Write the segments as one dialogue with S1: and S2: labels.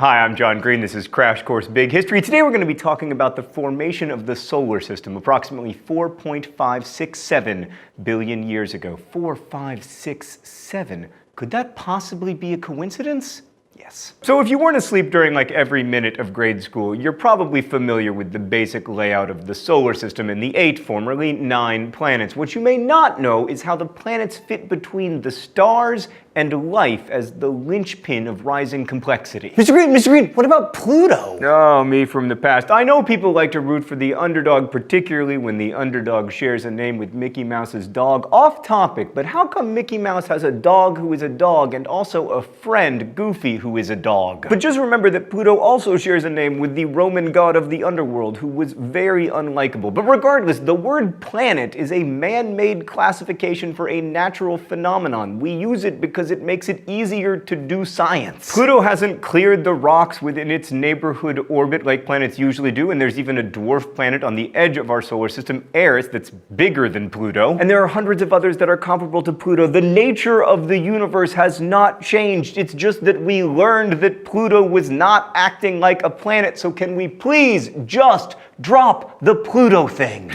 S1: Hi, I'm John Green. This is Crash Course Big History. Today we're going to be talking about the formation of the solar system approximately 4.567 billion years ago. 4.567. Could that possibly be a coincidence? Yes. So if you weren't asleep during like every minute of grade school, you're probably familiar with the basic layout of the solar system and the 8, formerly 9 planets. What you may not know is how the planets fit between the stars and life as the linchpin of rising complexity.
S2: Mr. Green, what about Pluto?
S1: Oh, me from the past. I know people like to root for the underdog, particularly when the underdog shares a name with Mickey Mouse's dog. Off topic, but how come Mickey Mouse has a dog who is a dog and also a friend, Goofy, who is a dog? But just remember that Pluto also shares a name with the Roman god of the underworld, who was very unlikable. But regardless, the word planet is a man-made classification for a natural phenomenon. We use it because it makes it easier to do science. Pluto hasn't cleared the rocks within its neighborhood orbit like planets usually do, and there's even a dwarf planet on the edge of our solar system, Earth, that's bigger than Pluto. And there are hundreds of others that are comparable to Pluto. The nature of the universe has not changed. It's just that we learned that Pluto was not acting like a planet, so can we please just drop the Pluto thing?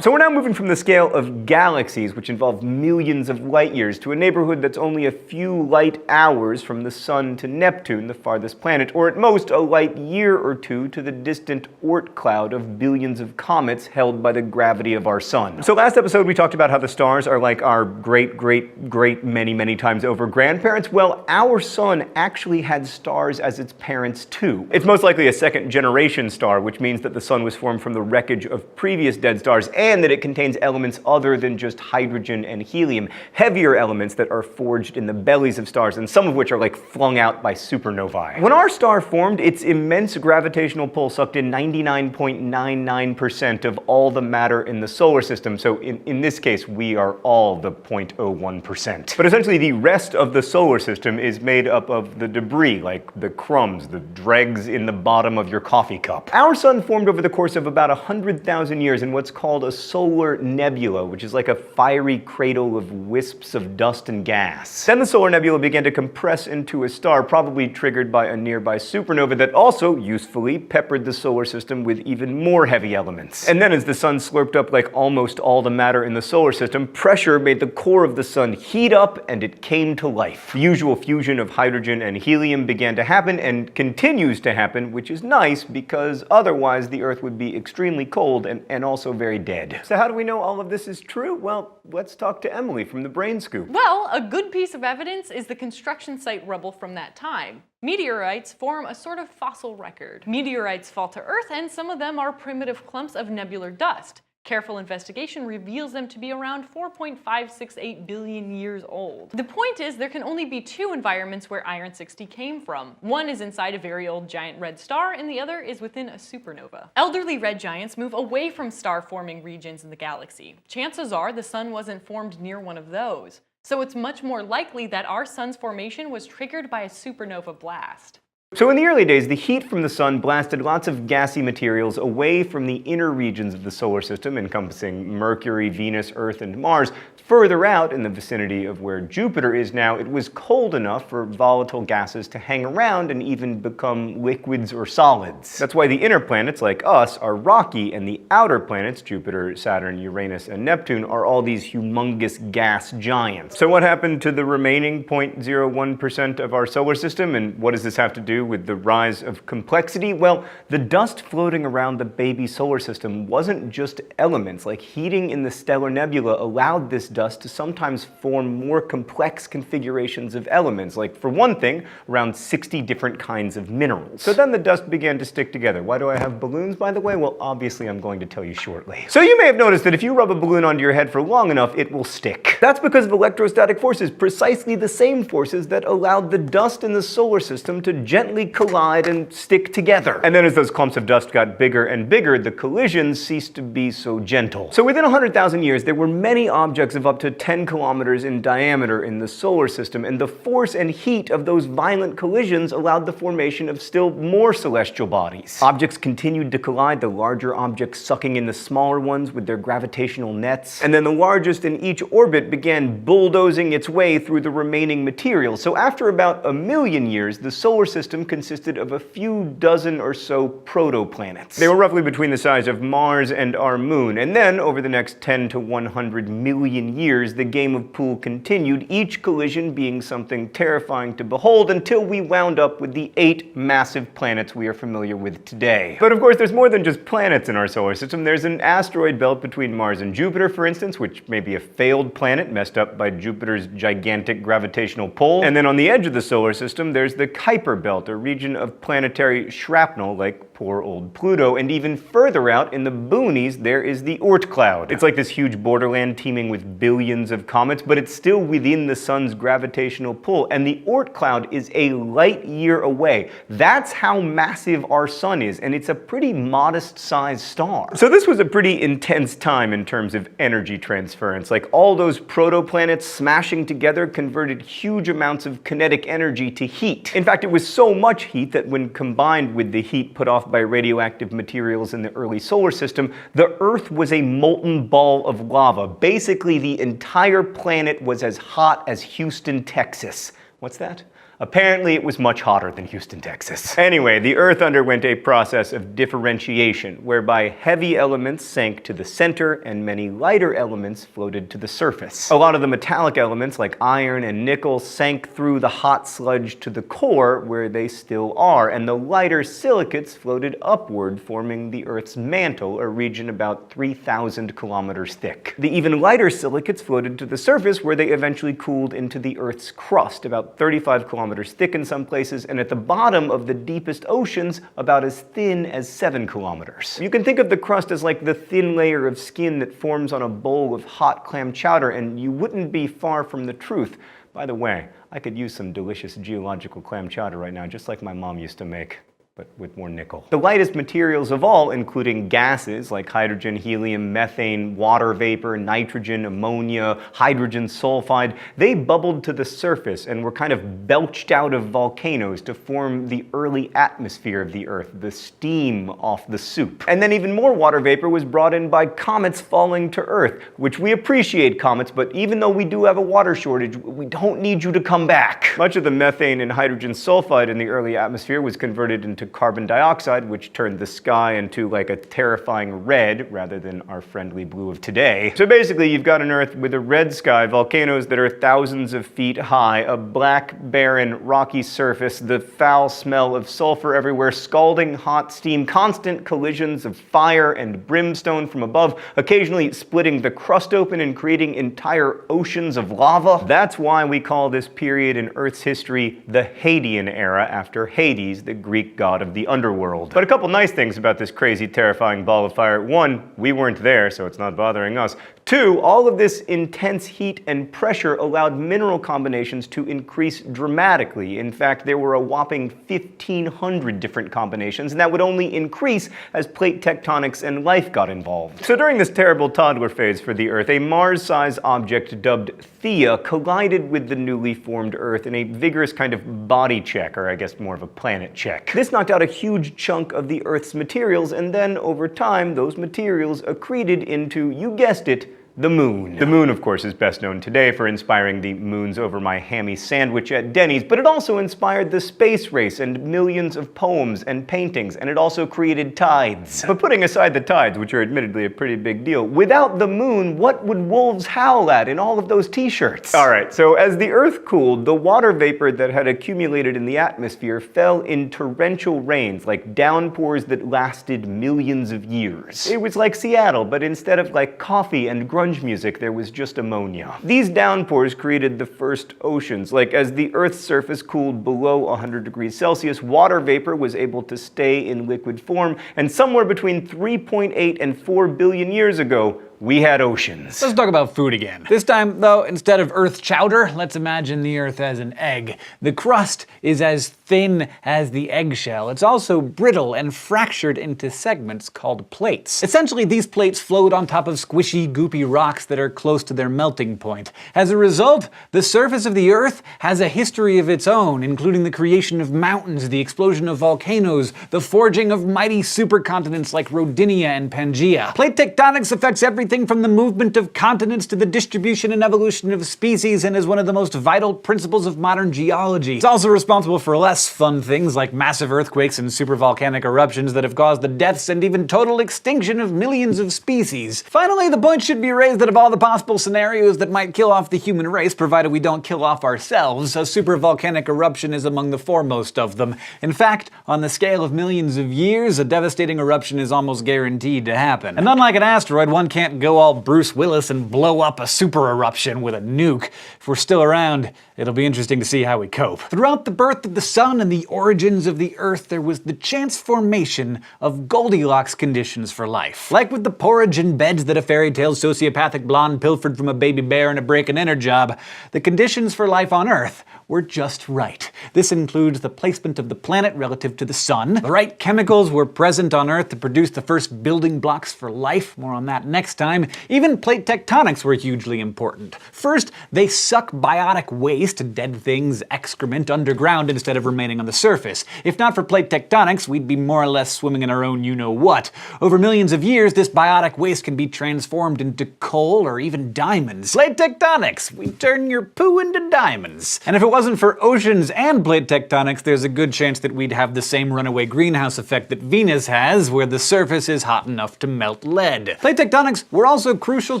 S1: So we're now moving from the scale of galaxies, which involve millions of light years, to a neighborhood that's only a few light hours from the Sun to Neptune, the farthest planet, or at most a light year or two to the distant Oort cloud of billions of comets held by the gravity of our Sun. So last episode we talked about how the stars are like our great many times over grandparents. Well, our Sun actually had stars as its parents too. It's most likely a second generation star, which means that the Sun was formed from the wreckage of previous dead stars, and that it contains elements other than just hydrogen and helium, heavier elements that are forged in the bellies of stars, and some of which are like flung out by supernovae. When our star formed, its immense gravitational pull sucked in 99.99% of all the matter in the solar system, so in this case we are all the 0.01%. But essentially the rest of the solar system is made up of the debris, like the crumbs, the dregs in the bottom of your coffee cup. Our Sun formed over the course of about 100,000 years in what's called a solar nebula, which is like a fiery cradle of wisps of dust and gas. Then the solar nebula began to compress into a star, probably triggered by a nearby supernova that also, usefully, peppered the solar system with even more heavy elements. And then as the Sun slurped up like almost all the matter in the solar system, pressure made the core of the Sun heat up and it came to life. The usual fusion of hydrogen and helium began to happen and continues to happen, which is nice because otherwise the Earth would be extremely cold and also very dead. So how do we know all of this is true? Well, let's talk to Emily from the Brain Scoop.
S3: Well, a good piece of evidence is the construction site rubble from that time. Meteorites form a sort of fossil record. Meteorites fall to Earth, and some of them are primitive clumps of nebular dust. Careful investigation reveals them to be around 4.568 billion years old. The point is, there can only be two environments where iron-60 came from. One is inside a very old giant red star, and the other is within a supernova. Elderly red giants move away from star-forming regions in the galaxy. Chances are the Sun wasn't formed near one of those. So it's much more likely that our Sun's formation was triggered by a supernova blast.
S1: So in the early days, the heat from the Sun blasted lots of gassy materials away from the inner regions of the solar system, encompassing Mercury, Venus, Earth, and Mars. Further out, in the vicinity of where Jupiter is now, it was cold enough for volatile gases to hang around and even become liquids or solids. That's why the inner planets, like us, are rocky, and the outer planets, Jupiter, Saturn, Uranus, and Neptune, are all these humongous gas giants. So what happened to the remaining 0.01% of our solar system, and what does this have to do with the rise of complexity? Well, the dust floating around the baby solar system wasn't just elements. Like heating in the stellar nebula allowed this dust to sometimes form more complex configurations of elements, like for one thing, around 60 different kinds of minerals. So then the dust began to stick together. Why do I have balloons, by the way? Well, obviously I'm going to tell you shortly. So you may have noticed that if you rub a balloon onto your head for long enough, it will stick. That's because of electrostatic forces, precisely the same forces that allowed the dust in the solar system to gently gently collide and stick together. And then as those clumps of dust got bigger and bigger, the collisions ceased to be so gentle. So within 100,000 years, there were many objects of up to 10 kilometers in diameter in the solar system, and the force and heat of those violent collisions allowed the formation of still more celestial bodies. Objects continued to collide, the larger objects sucking in the smaller ones with their gravitational nets, and then the largest in each orbit began bulldozing its way through the remaining material. So after about 1 million years, the solar system consisted of a few dozen or so protoplanets. They were roughly between the size of Mars and our moon, and then over the next 10 to 100 million years, the game of pool continued, each collision being something terrifying to behold, until we wound up with the 8 massive planets we are familiar with today. But of course, there's more than just planets in our solar system. There's an asteroid belt between Mars and Jupiter, for instance, which may be a failed planet messed up by Jupiter's gigantic gravitational pull. And then on the edge of the solar system, there's the Kuiper belt, a region of planetary shrapnel like poor old Pluto, and even further out in the boonies, there is the Oort cloud. It's like this huge borderland teeming with billions of comets, but it's still within the sun's gravitational pull, and the Oort cloud is a light year away. That's how massive our sun is, and it's a pretty modest-sized star. So this was a pretty intense time in terms of energy transference. Like, all those protoplanets smashing together converted huge amounts of kinetic energy to heat. In fact, it was so much heat that when combined with the heat put off by radioactive materials in the early solar system, the Earth was a molten ball of lava. Basically, the entire planet was as hot as Houston, Texas. What's that? Apparently, it was much hotter than Houston, Texas. Anyway, the Earth underwent a process of differentiation, whereby heavy elements sank to the center and many lighter elements floated to the surface. A lot of the metallic elements, like iron and nickel, sank through the hot sludge to the core, where they still are, and the lighter silicates floated upward, forming the Earth's mantle, a region about 3,000 kilometers thick. The even lighter silicates floated to the surface, where they eventually cooled into the Earth's crust, about 35 kilometers thick in some places, and at the bottom of the deepest oceans, about as thin as 7 kilometers. You can think of the crust as like the thin layer of skin that forms on a bowl of hot clam chowder, and you wouldn't be far from the truth. By the way, I could use some delicious geological clam chowder right now, just like my mom used to make, but with more nickel. The lightest materials of all, including gases like hydrogen, helium, methane, water vapor, nitrogen, ammonia, hydrogen sulfide, they bubbled to the surface and were kind of belched out of volcanoes to form the early atmosphere of the Earth, the steam off the soup. And then even more water vapor was brought in by comets falling to Earth, which we appreciate comets, but even though we do have a water shortage, we don't need you to come back. Much of the methane and hydrogen sulfide in the early atmosphere was converted into carbon dioxide, which turned the sky into like a terrifying red rather than our friendly blue of today. So basically, you've got an Earth with a red sky, volcanoes that are thousands of feet high, a black, barren, rocky surface, the foul smell of sulfur everywhere, scalding hot steam, constant collisions of fire and brimstone from above, occasionally splitting the crust open and creating entire oceans of lava. That's why we call this period in Earth's history the Hadean era, after Hades, the Greek god of the underworld. But a couple nice things about this crazy, terrifying ball of fire. One, we weren't there, so it's not bothering us. Two, all of this intense heat and pressure allowed mineral combinations to increase dramatically. In fact, there were a whopping 1,500 different combinations, and that would only increase as plate tectonics and life got involved. So during this terrible toddler phase for the Earth, a Mars-sized object dubbed Theia collided with the newly formed Earth in a vigorous kind of body check, or I guess more of a planet check. This knocked out a huge chunk of the Earth's materials, and then over time, those materials accreted into, you guessed it, the moon. The moon, of course, is best known today for inspiring the "moons over my hammy sandwich" at Denny's, but it also inspired the space race and millions of poems and paintings, and it also created tides. But putting aside the tides, which are admittedly a pretty big deal, without the moon, what would wolves howl at in all of those t-shirts? Alright, so as the Earth cooled, the water vapor that had accumulated in the atmosphere fell in torrential rains, like downpours that lasted millions of years. It was like Seattle, but instead of like coffee and grunge music, there was just ammonia. These downpours created the first oceans. Like, as the Earth's surface cooled below 100 degrees Celsius, water vapor was able to stay in liquid form, and somewhere between 3.8 and 4 billion years ago, we had oceans.
S4: Let's talk about food again. This time, though, instead of Earth chowder, let's imagine the Earth as an egg. The crust is as thin as the eggshell. It's also brittle and fractured into segments called plates. Essentially, these plates float on top of squishy, goopy rocks that are close to their melting point. As a result, the surface of the Earth has a history of its own, including the creation of mountains, the explosion of volcanoes, the forging of mighty supercontinents like Rodinia and Pangaea. Plate tectonics affects everything from the movement of continents to the distribution and evolution of species, and is one of the most vital principles of modern geology. It's also responsible for less fun things like massive earthquakes and supervolcanic eruptions that have caused the deaths and even total extinction of millions of species. Finally, the point should be raised that of all the possible scenarios that might kill off the human race, provided we don't kill off ourselves, a supervolcanic eruption is among the foremost of them. In fact, on the scale of millions of years, a devastating eruption is almost guaranteed to happen. And unlike an asteroid, one can't go all Bruce Willis and blow up a super eruption with a nuke. If we're still around, it'll be interesting to see how we cope. Throughout the birth of the sun and the origins of the Earth, there was the chance formation of Goldilocks conditions for life. Like with the porridge and beds that a fairy tale sociopathic blonde pilfered from a baby bear in a break-and-enter job, the conditions for life on Earth were just right. This includes the placement of the planet relative to the sun. The right chemicals were present on Earth to produce the first building blocks for life. More on that next time. Even plate tectonics were hugely important. First, they suck biotic waste, dead things, excrement, underground instead of remaining on the surface. If not for plate tectonics, we'd be more or less swimming in our own you-know-what. Over millions of years, this biotic waste can be transformed into coal or even diamonds. Plate tectonics! We turn your poo into diamonds. And if it wasn't for oceans and plate tectonics, there's a good chance that we'd have the same runaway greenhouse effect that Venus has, where the surface is hot enough to melt lead. Plate tectonics were also crucial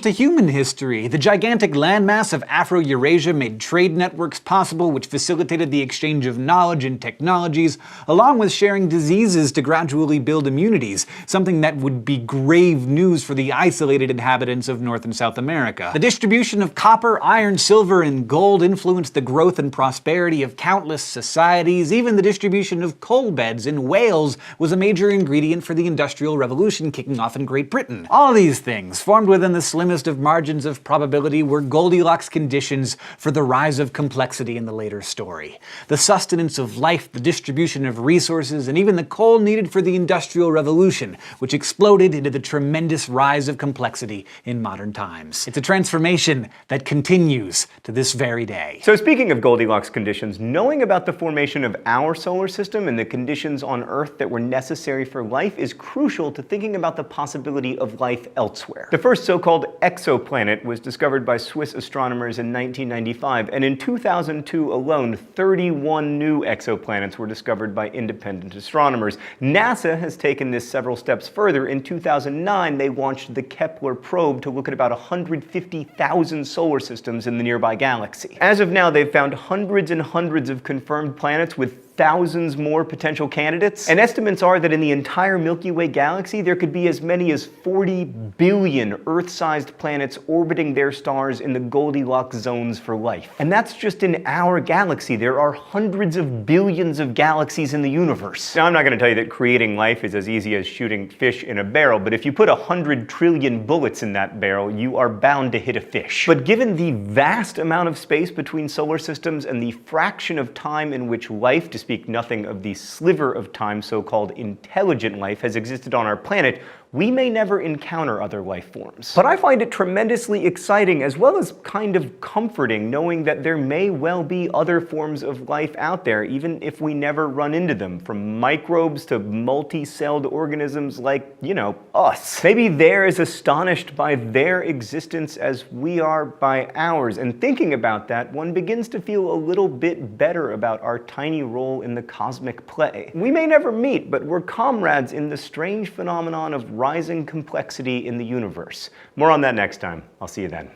S4: to human history. The gigantic landmass of Afro-Eurasia made trade networks possible, which facilitated the exchange of knowledge and technologies, along with sharing diseases to gradually build immunities, something that would be grave news for the isolated inhabitants of North and South America. The distribution of copper, iron, silver, and gold influenced the growth and prosperity of countless societies. Even the distribution of coal beds in Wales was a major ingredient for the Industrial Revolution kicking off in Great Britain. All of these things, formed within the slimmest of margins of probability, were Goldilocks conditions for the rise of complexity in the later story. The sustenance of life, the distribution of resources, and even the coal needed for the Industrial Revolution, which exploded into the tremendous rise of complexity in modern times. It's a transformation that continues to this very day.
S1: So speaking of Goldilocks conditions, knowing about the formation of our solar system and the conditions on Earth that were necessary for life is crucial to thinking about the possibility of life elsewhere. The first so-called exoplanet was discovered by Swiss astronomers in 1995, and in 2002 alone, 31 new exoplanets were discovered by independent astronomers. NASA has taken this several steps further. In 2009, they launched the Kepler probe to look at about 150,000 solar systems in the nearby galaxy. As of now, they've found hundreds and hundreds of confirmed planets with thousands more potential candidates, and estimates are that in the entire Milky Way galaxy there could be as many as 40 billion Earth-sized planets orbiting their stars in the Goldilocks zones for life. And that's just in our galaxy. There are hundreds of billions of galaxies in the universe. Now, I'm not going to tell you that creating life is as easy as shooting fish in a barrel, but if you put 100 trillion bullets in that barrel, you are bound to hit a fish. But given the vast amount of space between solar systems and the fraction of time in which life, to speak nothing of the sliver of time so-called intelligent life, has existed on our planet, we may never encounter other life forms. But I find it tremendously exciting as well as kind of comforting knowing that there may well be other forms of life out there, even if we never run into them, from microbes to multi-celled organisms like, you know, us. Maybe they're as astonished by their existence as we are by ours, and thinking about that, one begins to feel a little bit better about our tiny role in the cosmic play. We may never meet, but we're comrades in the strange phenomenon of rising complexity in the universe. More on that next time. I'll see you then.